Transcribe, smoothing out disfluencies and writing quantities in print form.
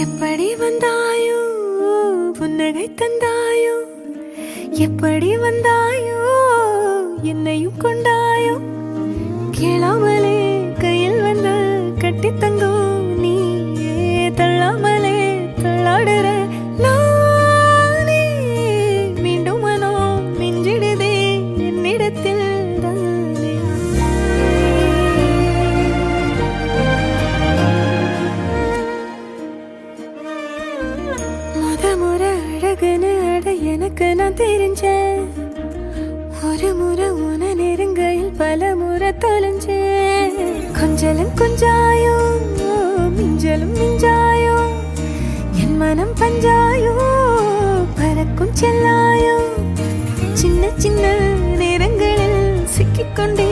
எப்படி வந்தாயோ புன்னகை தந்தாயோ எப்படி வந்தாயோ என்னையும் கொண்டாயோ கேளாமலே கையில் வந்து கட்டி தங்கோ நீ தள்ளாமலே தள்ளாடுற நானே மீண்டும் மனோ மிஞ்சிடுதே என்னிடத்தில் தானே முறை அழகுன்னு அட எனக்கு நான் தெரிஞ்சேன் ஒரு முறை உன நெருங்கையில் பல முறை தொலைஞ்சேன் கொஞ்சலும் கொஞ்சாயோ மிஞ்சலும் மிஞ்சாயோ என் மனம் பஞ்சாயோ பறக்கும் செல்லாயோ சின்ன சின்ன நேரங்களில் சிக்கிக்கொண்டே